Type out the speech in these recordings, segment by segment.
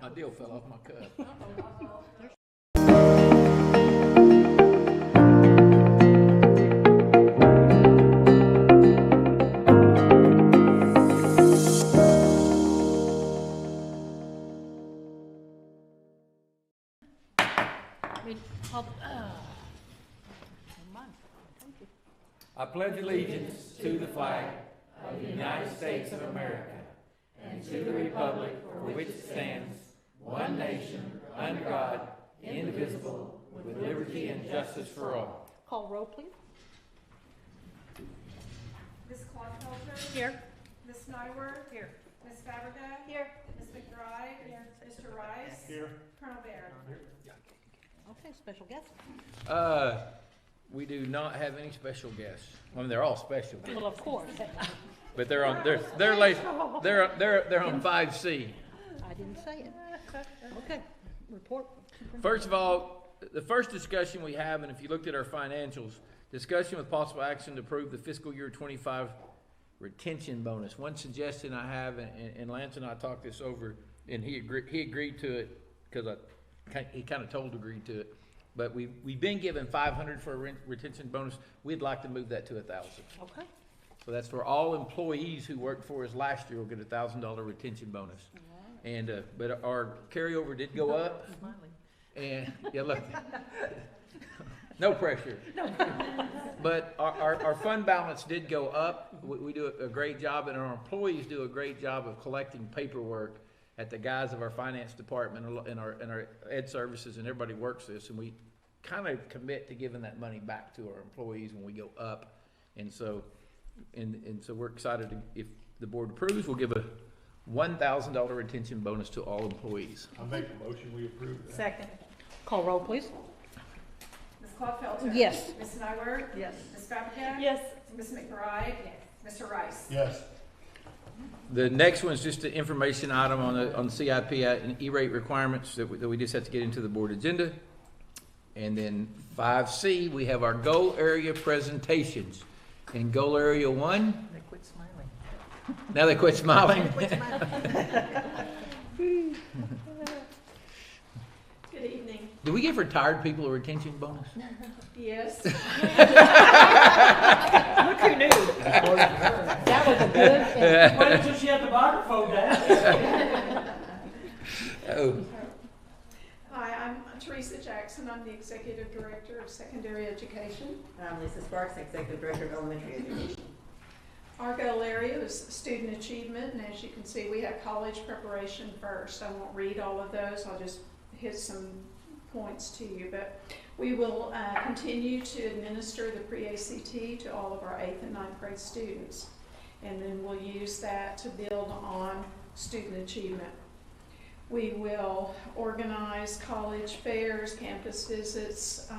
My deal fell off my cup. I pledge allegiance to the flag of the United States of America and to the republic for which it stands, one nation, under God, indivisible, with liberty and justice for all. Call roll, please. Ms. Clodfelter? Here. Ms. Nyworth? Here. Ms. Fabrega? Here. Ms. McBride? Here. Mr. Rice? Here. Colonel Baird? Okay, special guest. We do not have any special guests. I mean, they're all special, Well, of course. but they're on they're on 5C. I didn't say it. Okay, report. First of all, the first discussion we have, and if you looked at our financials, discussion with possible action to approve the fiscal year 25 retention bonus. One suggestion I have, and Lance and I talked this over, and he agreed to it because he kind of told agreed to it. But we've been given $500 for a retention bonus. We'd like to move that to $1,000. Okay. So that's for all employees who worked for us last year will get a $1,000 retention bonus. And but our carryover did go up. And yeah, look, no pressure. But our fund balance did go up. We do a great job, and our employees do a great job of collecting paperwork at the guise of our finance department and our ed services, and everybody works this, and we kind of commit to giving that money back to our employees when we go up. And so we're excited to, if the board approves, we'll give a $1,000 retention bonus to all employees. I'll make a motion, we approve that. Second. Call roll, please. Ms. Clodfelter? Yes. Ms. Nyworth? Yes. Ms. Fabrega? Yes. Ms. McBride? Yes. Mr. Rice? Yes. The next one is just an information item on CIP and E-rate requirements that we just have to get into the board agenda. And then 5C, we have our goal area presentations. In goal area 1, They quit smiling. now they quit smiling. Good evening. Do we give retired people a retention bonus? Yes. Look who knew. That was a good. Wait until she had the microphone down. Oh, Hi, I'm Teresa Jackson. I'm the Executive Director of Secondary Education. I'm Lisa Sparks, Executive Director of Elementary Education. Our goal area is student achievement, and as you can see, we have college preparation first. I won't read all of those. I'll just hit some points to you, but we will continue to administer the pre-ACT to all of our 8th and 9th grade students, and then we'll use that to build on student achievement. We will organize college fairs, campus visits,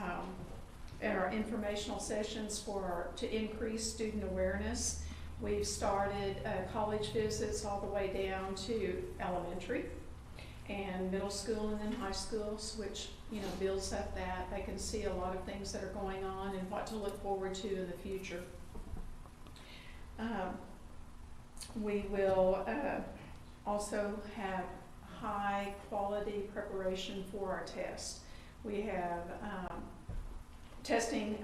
and our informational sessions to increase student awareness. We've started college visits all the way down to elementary and middle school and then high schools, which builds up that they can see a lot of things that are going on and what to look forward to in the future. We will also have high quality preparation for our tests. We have testing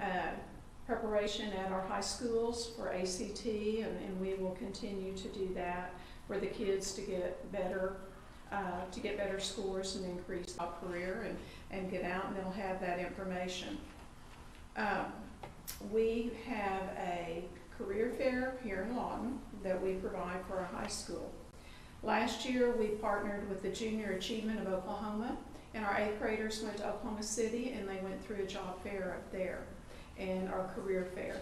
preparation at our high schools for ACT, and we will continue to do that for the kids to get better scores and increase their career and get out, and they'll have that information. We have a career fair here in Lawton that we provide for our high school. Last year, we partnered with the Junior Achievement of Oklahoma, and our 8th graders went to Oklahoma City and they went through a job fair up there and our career fair.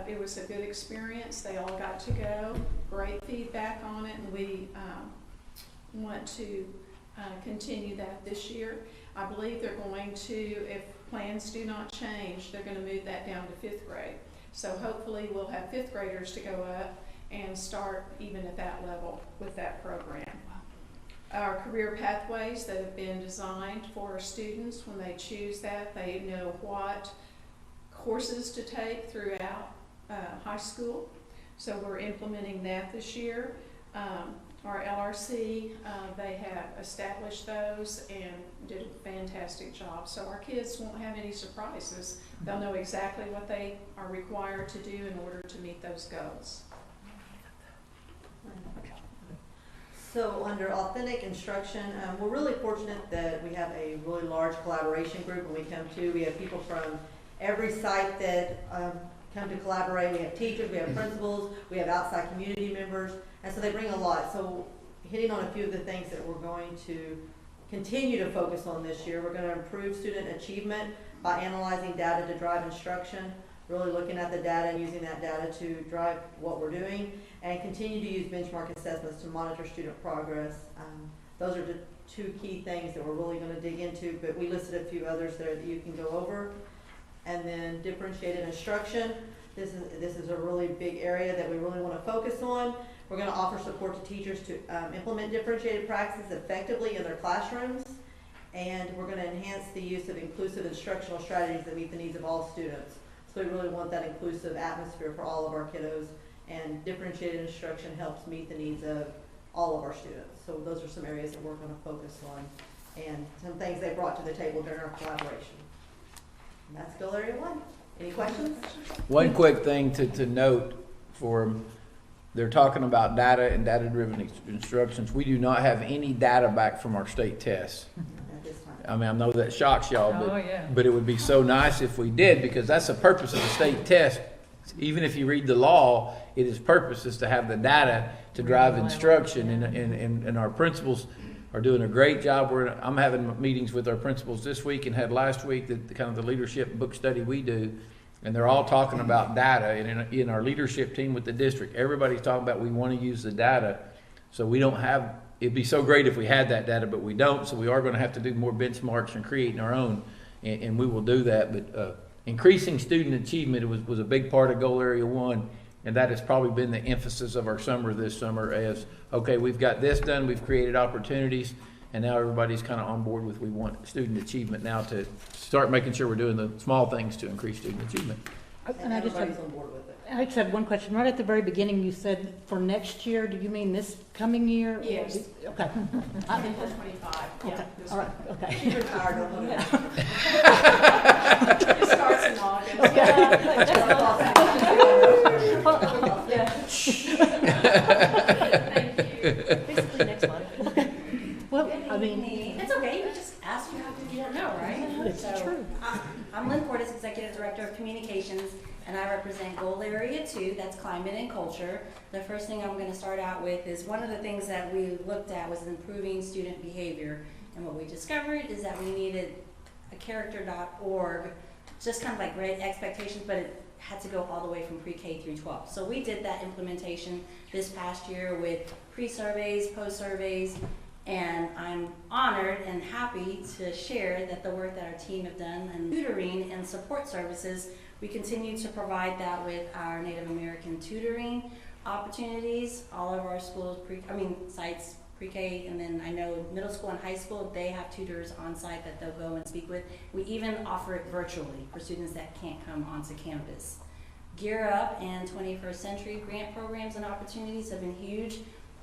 It was a good experience. They all got to go. Great feedback on it, and we want to continue that this year. I believe they're going to, if plans do not change, they're going to move that down to 5th grade. So hopefully we'll have 5th graders to go up and start even at that level with that program. Our career pathways that have been designed for our students, when they choose that, they know what courses to take throughout high school. So we're implementing that this year. our LRC, they have established those and did a fantastic job. So our kids won't have any surprises. They'll know exactly what they are required to do in order to meet those goals. So under authentic instruction, we're really fortunate that we have a really large collaboration group when we come to. We have people from every site that come to collaborate. We have teachers, we have principals, we have outside community members, and so they bring a lot. So hitting on a few of the things that we're going to continue to focus on this year, we're going to improve student achievement by analyzing data to drive instruction, really looking at the data and using that data to drive what we're doing, and continue to use benchmark assessments to monitor student progress. Those are the two key things that we're really going to dig into, but we listed a few others there that you can go over. And then differentiated instruction. This is a really big area that we really want to focus on. We're going to offer support to teachers to implement differentiated practices effectively in their classrooms. And we're going to enhance the use of inclusive instructional strategies that meet the needs of all students. So we really want that inclusive atmosphere for all of our kiddos. And differentiated instruction helps meet the needs of all of our students. So those are some areas that we're going to focus on and some things they brought to the table during our collaboration. And that's goal area 1. Any questions? One quick thing to note for, they're talking about data and data-driven instructions. We do not have any data back from our state tests. At this time. I mean, I know that shocks y'all, Oh, yeah. but it would be so nice if we did, because that's the purpose of the state test. Even if you read the law, it is purpose is to have the data to drive instruction, and our principals are doing a great job. I'm having meetings with our principals this week and had last week, the kind of the leadership book study we do, and they're all talking about data. And in our leadership team with the district, everybody's talking about we want to use the data. So we don't have, it'd be so great if we had that data, but we don't. So we are going to have to do more benchmarks and creating our own, and we will do that. But increasing student achievement was a big part of goal area 1. And that has probably been the emphasis of our summer this summer as, okay, we've got this done, we've created opportunities, and now everybody's kind of on board with we want student achievement now to start making sure we're doing the small things to increase student achievement. And everybody's on board with it. I just had one question. Right at the very beginning, you said for next year, do you mean this coming year? Yes. Okay. I think for 25, yeah. Okay, this all right, okay. She's retired, don't look at her. It starts in August. Thank you. Basically next month. Well, I mean, It's okay, you just ask you have to, you don't know, right? it's So, true. I'm Lynn Portis, Executive Director of Communications, and I represent Goal Area 2, that's climate and culture. The first thing I'm gonna start out with is one of the things that we looked at was improving student behavior. And what we discovered is that we needed a character.org, just kind of like Great Expectations, but it had to go all the way from pre-K through 12. So we did that implementation this past year with pre-surveys, post-surveys, and I'm honored and happy to share that the work that our team have done in tutoring and support services, we continue to provide that with our Native American tutoring opportunities. All of our schools, sites, pre-K, and then I know middle school and high school, they have tutors on site that they'll go and speak with. We even offer it virtually for students that can't come onto campus. Gear Up and 21st Century grant programs and opportunities have been huge.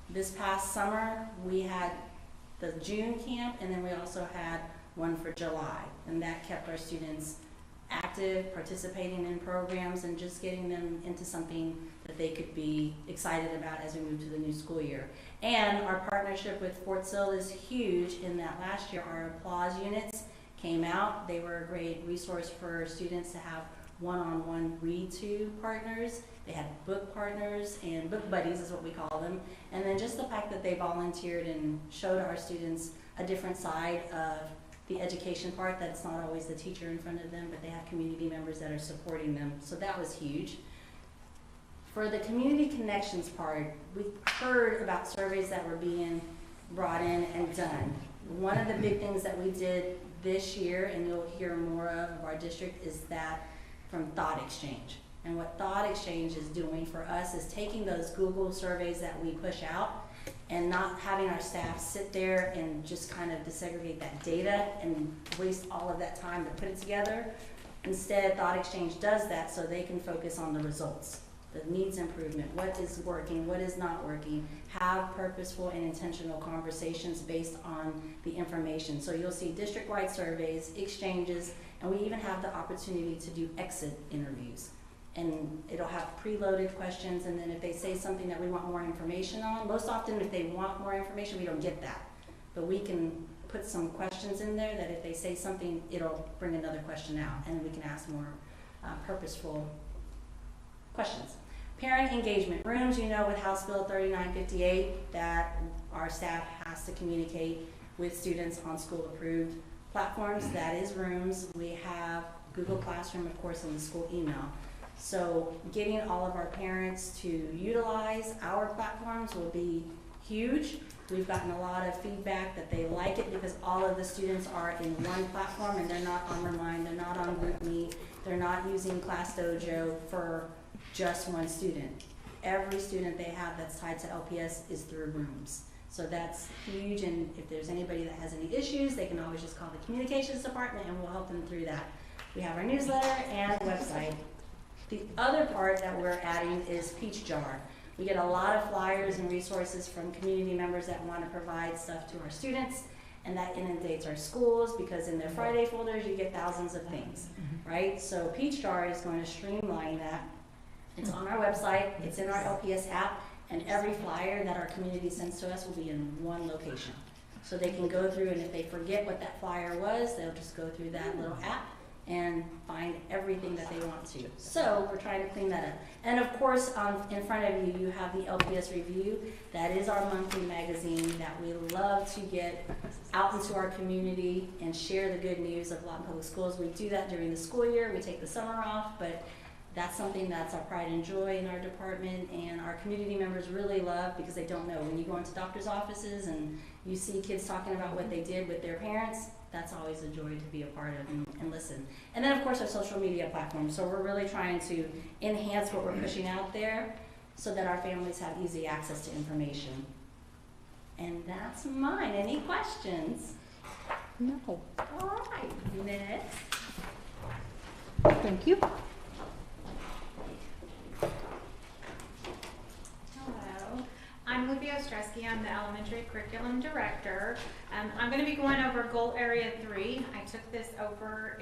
This past summer, we had the June camp, and then we also had one for July, and that kept our students active, participating in programs, and just getting them into something that they could be excited about as we move to the new school year. And our partnership with Fort Sill is huge in that last year our applause units came out. They were a great resource for students to have one-on-one read-to partners. They had book partners and book buddies is what we call them. And then just the fact that they volunteered and showed our students a different side of the education part, that it's not always the teacher in front of them, but they have community members that are supporting them. So that was huge. For the community connections part, we heard about surveys that were being brought in and done. One of the big things that we did this year, and you'll hear more of our district, is that from Thought Exchange. And what Thought Exchange is doing for us is taking those Google surveys that we push out and not having our staff sit there and just kind of desegregate that data and waste all of that time to put it together. Instead, Thought Exchange does that so they can focus on the results. the needs improvement, what is working, what is not working, have purposeful and intentional conversations based on the information. So you'll see district-wide surveys, exchanges, and we even have the opportunity to do exit interviews. And it'll have preloaded questions, and then if they say something that we want more information on, most often if they want more information, we don't get that. But we can put some questions in there that if they say something, it'll bring another question out, and we can ask more purposeful questions. Parent engagement rooms, you know, with House Bill 3958, that our staff has to communicate with students on school-approved platforms. That is rooms. We have Google Classroom, of course, and the school email. So getting all of our parents to utilize our platforms will be huge. We've gotten a lot of feedback that they like it because all of the students are in one platform and they're not on Remind, they're not on GroupMe, they're not using Class Dojo for just one student. Every student they have that's tied to LPS is through rooms. So that's huge, and if there's anybody that has any issues, they can always just call the communications department and we'll help them through that. We have our newsletter and website. The other part that we're adding is Peach Jar. We get a lot of flyers and resources from community members that want to provide stuff to our students, and that inundates our schools because in their Friday folders you get thousands of things, right? So Peach Jar is going to streamline that. It's on our website, it's in our LPS app, and every flyer that our community sends to us will be in one location. So they can go through, and if they forget what that flyer was, they'll just go through that little app and find everything that they want to. So we're trying to clean that up. And of course, in front of you, you have the LPS Review. That is our monthly magazine that we love to get out into our community and share the good news of Lawton Public Schools. We do that during the school year. We take the summer off, but that's something that's our pride and joy in our department, and our community members really love because they don't know. When you go into doctor's offices and you see kids talking about what they did with their parents, that's always a joy to be a part of and listen. And then of course our social media platforms. So we're really trying to enhance what we're pushing out there so that our families have easy access to information. And that's mine. Any questions? No. All right, next. Thank you. Hello, I'm Livia Ostreski. I'm the Elementary Curriculum Director. I'm going to be going over Goal Area 3. I took this over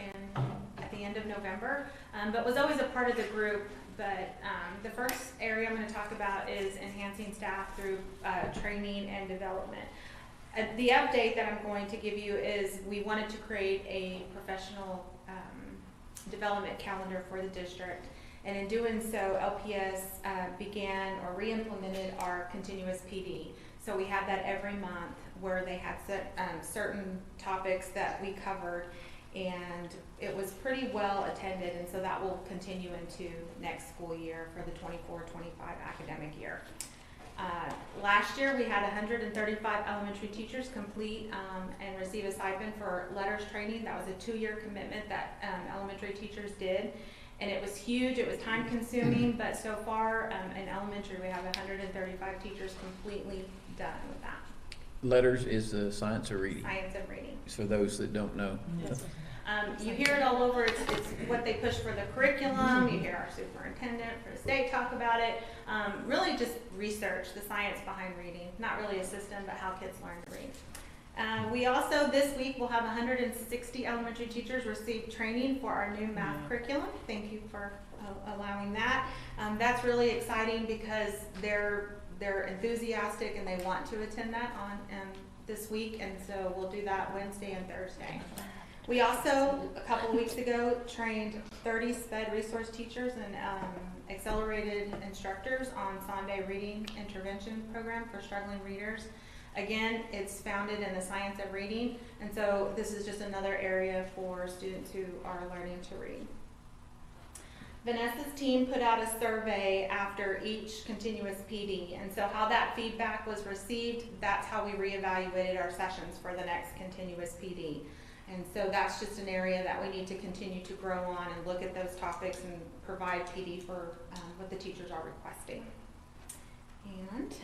at the end of November, but was always a part of the group. But the first area I'm going to talk about is enhancing staff through training and development. The update that I'm going to give you is we wanted to create a professional development calendar for the district. And in doing so, LPS began or re-implemented our continuous PD. So we have that every month where they had certain topics that we covered, and it was pretty well attended, and so that will continue into next school year for the 24-25 academic year. Last year we had 135 elementary teachers complete and receive a stipend for letters training. That was a 2-year commitment that elementary teachers did. And it was huge, it was time consuming, but so far in elementary we have 135 teachers completely done with that. Letters is the science of reading. Science of reading. For those that don't know. Yes. You hear it all over, it's what they push for the curriculum, you hear our superintendent for the state talk about it. Really just research the science behind reading, not really a system, but how kids learn to read. We also, this week, will have 160 elementary teachers receive training for our new math curriculum. Thank you for allowing that. That's really exciting because they're enthusiastic and they want to attend that on this week, and so we'll do that Wednesday and Thursday. We also, a couple of weeks ago, trained 30 SPED resource teachers and accelerated instructors on Sunday reading intervention program for struggling readers. Again, it's founded in the science of reading, and so this is just another area for students who are learning to read. Vanessa's team put out a survey after each continuous PD, and so how that feedback was received, that's how we reevaluated our sessions for the next continuous PD. And so that's just an area that we need to continue to grow on and look at those topics and provide PD for what the teachers are requesting. And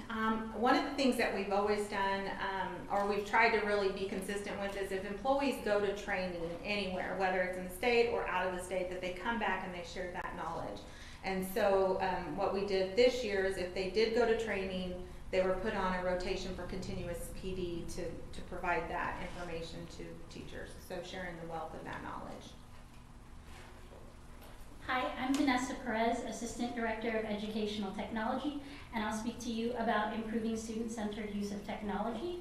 one of the things that we've always done, or we've tried to really be consistent with, is if employees go to training anywhere, whether it's in the state or out of the state, that they come back and they share that knowledge. And so what we did this year is if they did go to training, they were put on a rotation for continuous PD to provide that information to teachers. So sharing the wealth of that knowledge. Hi, I'm Vanessa Perez, Assistant Director of Educational Technology, and I'll speak to you about improving student-centered use of technology.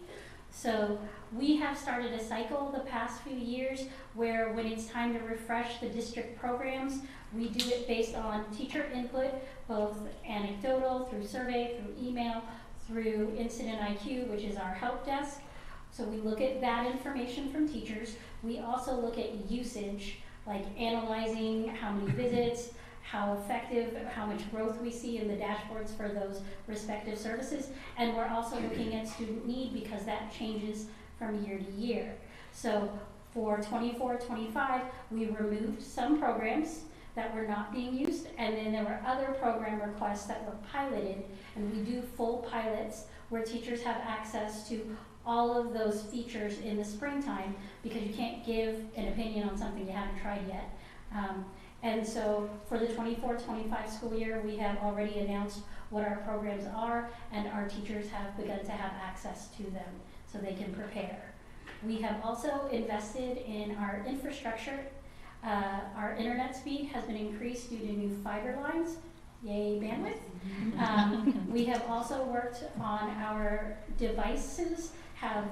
So we have started a cycle the past few years where when it's time to refresh the district programs, we do it based on teacher input, both anecdotal, through survey, through email, through Incident IQ, which is our help desk. So we look at that information from teachers. We also look at usage, like analyzing how many visits, how effective, how much growth we see in the dashboards for those respective services. And we're also looking at student need because that changes from year to year. So for 24-25, we removed some programs that were not being used, and then there were other program requests that were piloted, and we do full pilots where teachers have access to all of those features in the springtime because you can't give an opinion on something you haven't tried yet. And so for the 24-25 school year, we have already announced what our programs are, and our teachers have begun to have access to them so they can prepare. We have also invested in our infrastructure. Our internet speed has been increased due to new fiber lines. Yay, bandwidth. We have also worked on our devices, have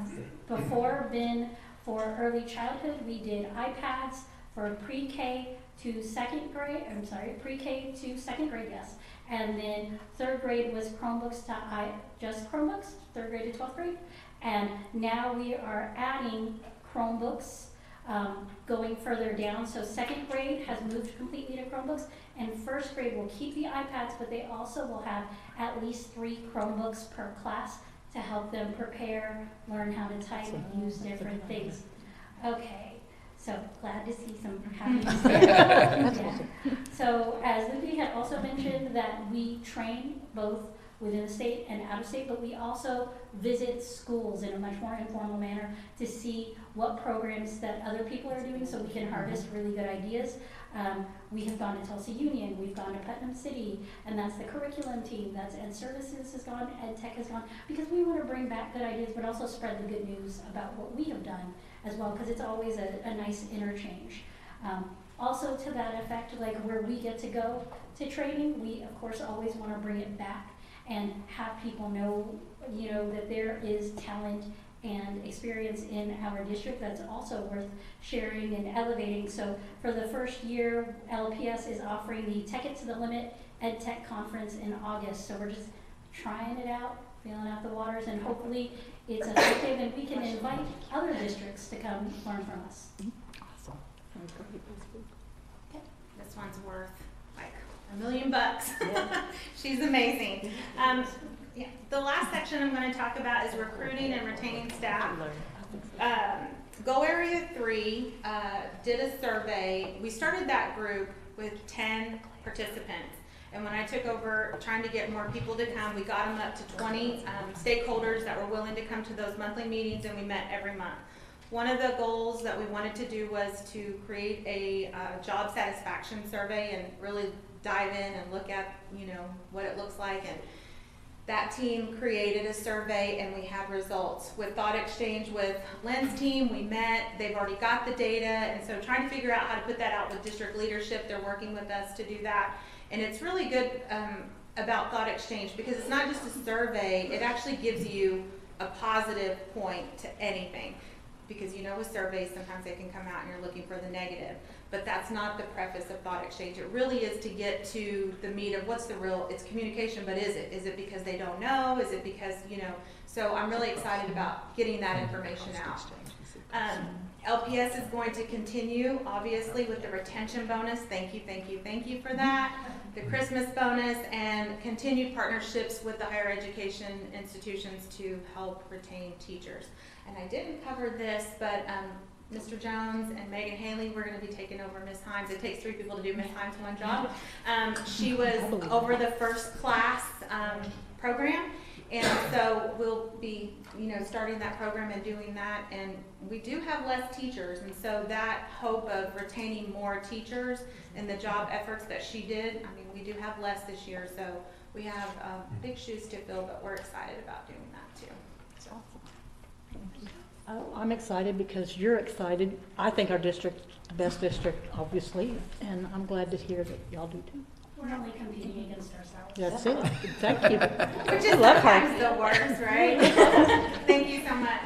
before been for early childhood. We did iPads for pre-K to second grade, pre-K to second grade, yes. And then third grade was Chromebooks to just Chromebooks, third grade to 12th grade. And now we are adding Chromebooks going further down. So second grade has moved completely to Chromebooks, and first grade will keep the iPads, but they also will have at least 3 Chromebooks per class to help them prepare, learn how to type, and use different things. Okay, so glad to see some happiness there. Yeah. So as Lucy had also mentioned, that we train both within the state and out of state, but we also visit schools in a much more informal manner to see what programs that other people are doing so we can harvest really good ideas. We have gone to Tulsa Union, we've gone to Putnam City, and that's the curriculum team, that's Ed Services has gone, Ed Tech has gone, because we want to bring back good ideas, but also spread the good news about what we have done as well, because it's always a nice interchange. Also to that effect, like where we get to go to training, we of course always want to bring it back and have people know, that there is talent and experience in our district that's also worth sharing and elevating. So for the first year, LPS is offering the Tech It to the Limit Ed Tech Conference in August. So we're just trying it out, feeling out the waters, and hopefully it's effective and we can invite other districts to come learn from us. Awesome. Sounds great. This one's worth like $1 million. She's amazing. Yeah. The last section I'm going to talk about is recruiting and retaining staff. Goal Area 3 did a survey. We started that group with 10 participants. And when I took over trying to get more people to come, we got them up to 20 stakeholders that were willing to come to those monthly meetings, and we met every month. One of the goals that we wanted to do was to create a job satisfaction survey and really dive in and look at, what it looks like. And that team created a survey, and we had results. With Thought Exchange with Lynn's team, we met, they've already got the data, and so trying to figure out how to put that out with district leadership. They're working with us to do that. And it's really good about Thought Exchange because it's not just a survey, it actually gives you a positive point to anything. Because with surveys, sometimes they can come out and you're looking for the negative. But that's not the preface of Thought Exchange. It really is to get to the meat of what's the real, it's communication, but is it? Is it because they don't know? Is it because, so I'm really excited about getting that information out. LPS is going to continue, obviously, with the retention bonus. Thank you for that. The Christmas bonus and continued partnerships with the higher education institutions to help retain teachers. And I didn't cover this, but Mr. Jones and Megan Haley, we're going to be taking over Miss Hines. It takes 3 people to do Miss Hines' one job. She was over the first class program, And so we'll be, starting that program and doing that. And we do have less teachers. And so that hope of retaining more teachers and the job efforts that she did, we do have less this year. So we have big shoes to fill, but we're excited about doing that too. So. I'm excited because you're excited. I think our district's the best district, obviously, and I'm glad to hear that y'all do too. We're only competing against ourselves. That's it. Thank you. Which is love her. sometimes the worst, right? Thank you so much.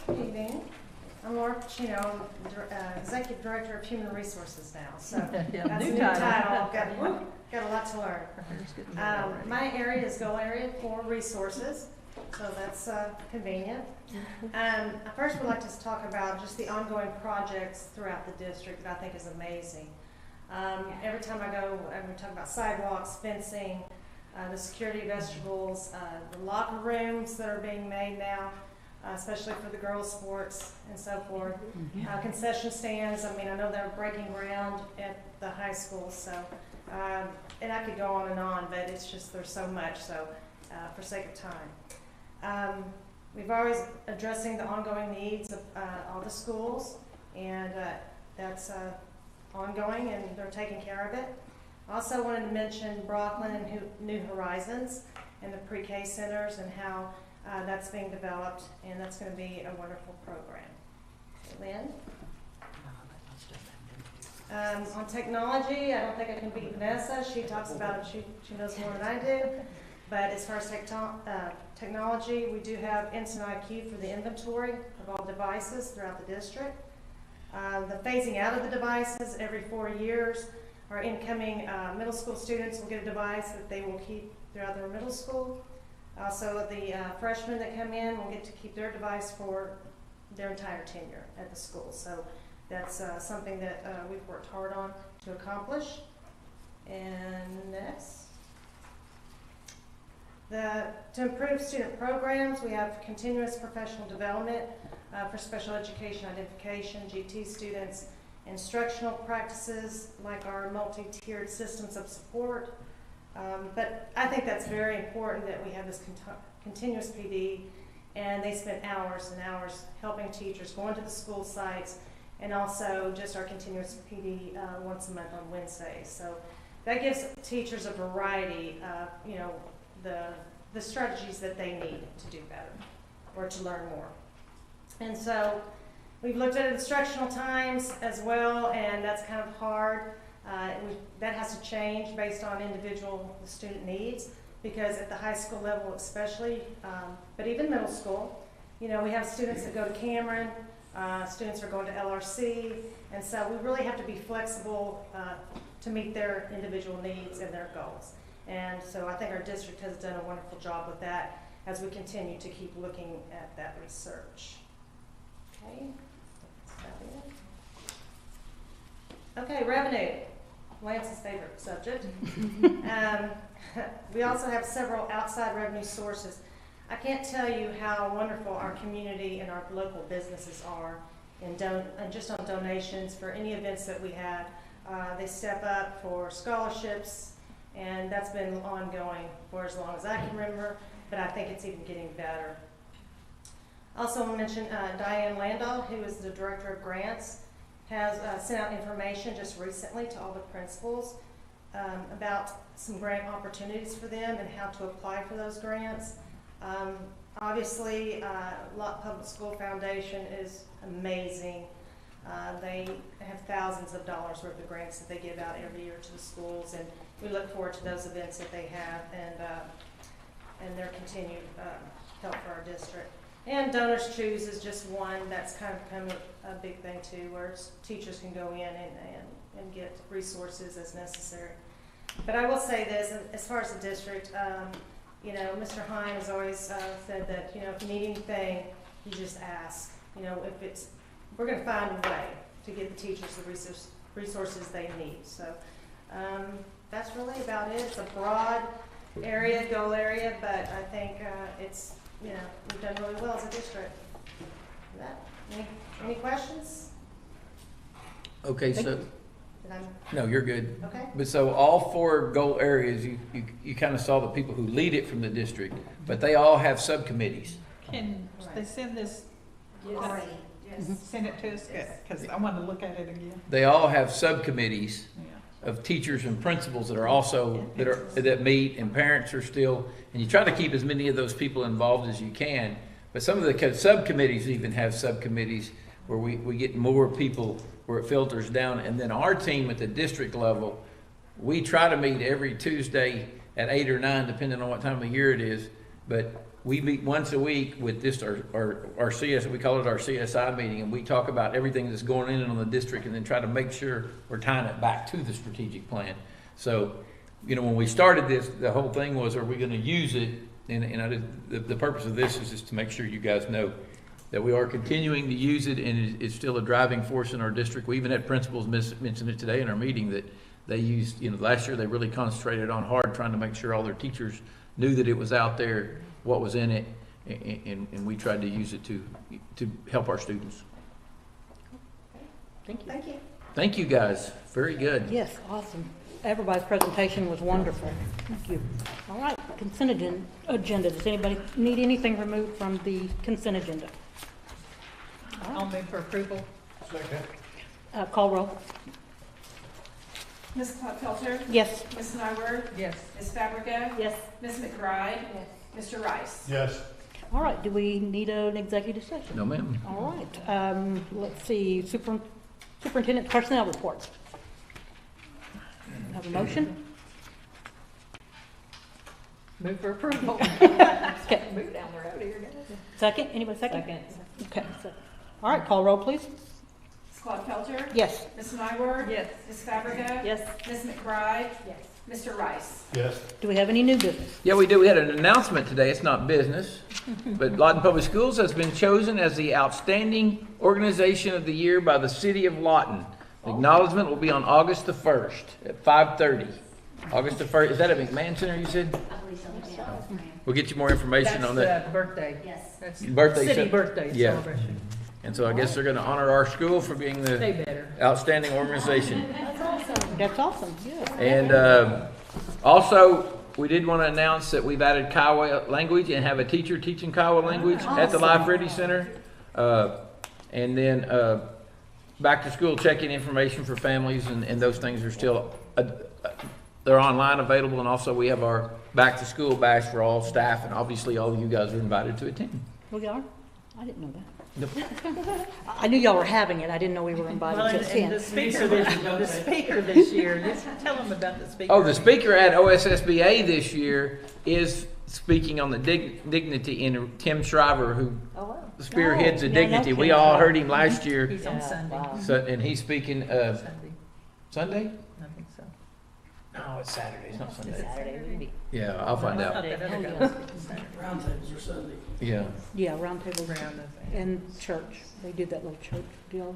Good evening. I'm Laura Pacino, Executive Director of Human Resources now, so that's a new title. Got a lot to learn. My area is goal area for resources, so that's convenient. First, we'd like to talk about just the ongoing projects throughout the district that I think is amazing. Every time I go, we talk about sidewalks, fencing, the security vegetables, the locker rooms that are being made now, especially for the girls' sports and so forth. Concession stands, I know they're breaking ground at the high school, so, and I could go on, but it's just, there's so much, so for sake of time. We've always addressing the ongoing needs of all the schools, and that's ongoing, and they're taking care of it. I also wanted to mention Brockland and New Horizons and the pre-K centers and how that's being developed, and that's going to be a wonderful program. Lynn? On technology, I don't think I can beat Vanessa. She talks about it, she knows more than I do. But as far as technology, we do have Instant IQ for the inventory of all devices throughout the district. The phasing out of the devices every 4 years. Our incoming middle school students will get a device that they will keep throughout their middle school. Also, the freshmen that come in will get to keep their device for their entire tenure at the school. So that's something that we've worked hard on to accomplish. And next. To improve student programs, we have continuous professional development for special education identification, GT students, instructional practices like our multi-tiered systems of support. But I think that's very important that we have this continuous PD, and they spend hours and hours helping teachers, going to the school sites, and also just our continuous PD once a month on Wednesdays. So that gives teachers a variety of, the strategies that they need to do better or to learn more. And so we've looked at instructional times as well, and that's kind of hard. That has to change based on individual student needs, because at the high school level especially, but even middle school, we have students that go to Cameron, students are going to LRC, and so we really have to be flexible to meet their individual needs and their goals. And so I think our district has done a wonderful job with that as we continue to keep looking at that research. Okay, okay, revenue. Lance's favorite subject. We also have several outside revenue sources. I can't tell you how wonderful our community and our local businesses are and just on donations for any events that we have. They step up for scholarships, and that's been ongoing for as long as I can remember, but I think it's even getting better. Also, I want to mention Diane Landau, who is the Director of Grants, has sent out information just recently to all the principals about some grant opportunities for them and how to apply for those grants. Obviously, Lawton Public School Foundation is amazing. They have thousands of dollars worth of grants that they give out every year to the schools, and we look forward to those events that they have and their continued help for our district. And Donors Choose is just one that's kind of become a big thing too, where teachers can go in and get resources as necessary. But I will say this, as far as the district, Mr. Hine has always said that, if you need anything, you just ask. We're going to find a way to give the teachers the resources they need. So that's really about it. It's a broad area, goal area, but I think we've done really well as a district. Any questions? Okay, so, Did I- no, you're good. Okay. But so all 4 goal areas, you kind of saw the people who lead it from the district, but they all have subcommittees. Can they send this, Already. send it to us, because I want to look at it again. They all have subcommittees Yeah. of teachers and principals that are also, that meet, and parents are still, and you try to keep as many of those people involved as you can. But some of the subcommittees even have subcommittees where we get more people, where it filters down. And then our team at the district level, we try to meet every Tuesday at 8 or 9, depending on what time of year it is. But we meet once a week with this, our CS, we call it our CSI meeting, and we talk about everything that's going in on the district and then try to make sure we're tying it back to the strategic plan. So, you know, when we started this, the whole thing was, are we gonna use it? And the purpose of this is just to make sure you guys know that we are continuing to use it, and it's still a driving force in our district. We even had principals mention it today in our meeting, that they used, you know, last year they really concentrated on hard trying to make sure all their teachers knew that it was out there, what was in it, and we tried to use it to help our students. Thank you. Thank you. Thank you, guys. Very good. Yes, awesome. Everybody's presentation was wonderful. Thank you. All right, consent agenda. Does anybody need anything removed from the consent agenda? All I'll right, move for approval. Second. call roll. Ms. Felter? Yes. Ms. Nyworth? Yes. Ms. Fabrica? Yes. Ms. McBride? Mr. Rice? Yes. All right, do we need an executive session? No, ma'am. All right, let's see, superintendent personnel reports. Have a motion? Move for approval. Okay. Move down the road here, guys. Second, anybody second? Okay, all right, call roll, please. Ms. Claude Felter? Yes. Ms. Nyworth? Yes. Ms. Fabrica? Yes. Ms. McBride? Yes. Mr. Rice? Yes. Do we have any new business? Yeah, we do. We had an announcement today. It's not business, but Lawton Public Schools has been chosen as the Outstanding Organization of the Year by the City of Lawton. The acknowledgement will be on August the 1st at 5:30. August the 1st. Is that at McMahon Center, you said? I believe so, yeah. We'll get you more information on that. That's birthday. Yes. That's Birthday city cel- birthday yeah. celebration. And so I guess they're going to honor our school for being the They better. outstanding organization. That's awesome, yeah. And also, we did want to announce that we've added Kiowa language and have a teacher teaching Kiowa language at the Life Ready Center. And then back to school check-in information for families and those things are still, they're online available. And also we have our back to school bash for all staff, and obviously all of you guys are invited to attend. We are? I didn't know that. Nope. I knew y'all were having it, I didn't know we were invited Well, to and attend. the speaker this year, just tell them about the speaker. Oh, the speaker at OSSBA this year is speaking on the dignity, in Tim Shriver, who Oh, wow. spearheads the Oh, yeah, no dignity. We kidding. all heard him last year. He's on Yeah, Sunday. wow. So, and he's speaking, Sunday. Sunday? I think so. No, it's Saturday, it's not Sunday. Saturday, maybe. Yeah, I'll find I out. thought that other Oh, guy yeah. was speaking Saturday. Yeah, Yeah, round table Around the- in church. They did that little church deal.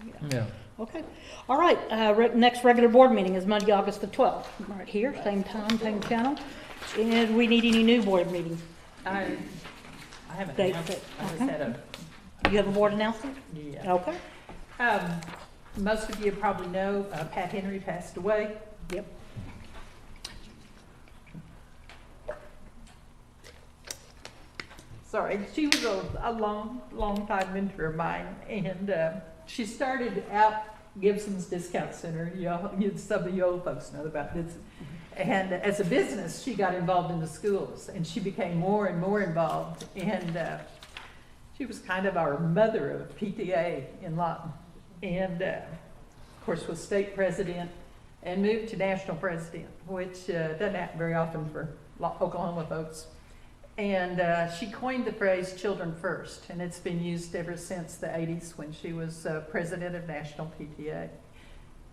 Yeah. yeah. Okay. All right, next regular board meeting is Monday, August the 12th. Right here, same time, same channel. And we need any new board meetings? I haven't Date announced it. I just okay. had You have a board announcement? yeah. Okay. Most of you probably know, Pat Henry passed away. Yep. Sorry, she was a long time mentor of mine, and she started out Gibson's Discount Center. Some of you old folks know about this. And as a business, she got involved in the schools, and she became more and more involved. And she was kind of our mother of PTA in Lawton, and of course was state president and moved to national president, which doesn't happen very often for Oklahoma folks. And she coined the phrase "children first," and it's been used ever since the 80s when she was president of National PTA.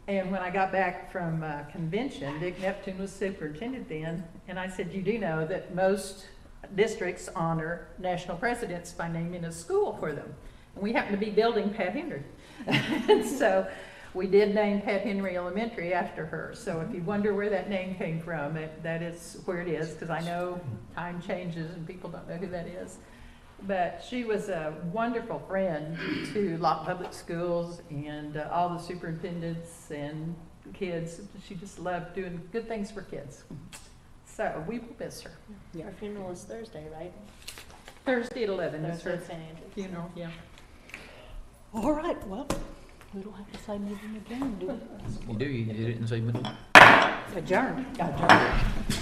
And when I got back from convention, Dick Neptune was superintendent then, and I said, "You do know that most districts honor national presidents by naming a school for them. And we happen to be building Pat Henry." And so we did name Pat Henry Elementary after her. So if you wonder where that name came from, that is where it is, because I know time changes and people don't know who that is. But she was a wonderful friend to Lawton Public Schools and all the superintendents and kids. She just loved doing good things for kids. So we will miss her. Her funeral is Thursday, right? Thursday at 11 is Thursday her at St. Andrews. funeral, yeah. All right, well, we don't have to say meeting again, do we? You do, you didn't say middle. Adjourned. Adjourned.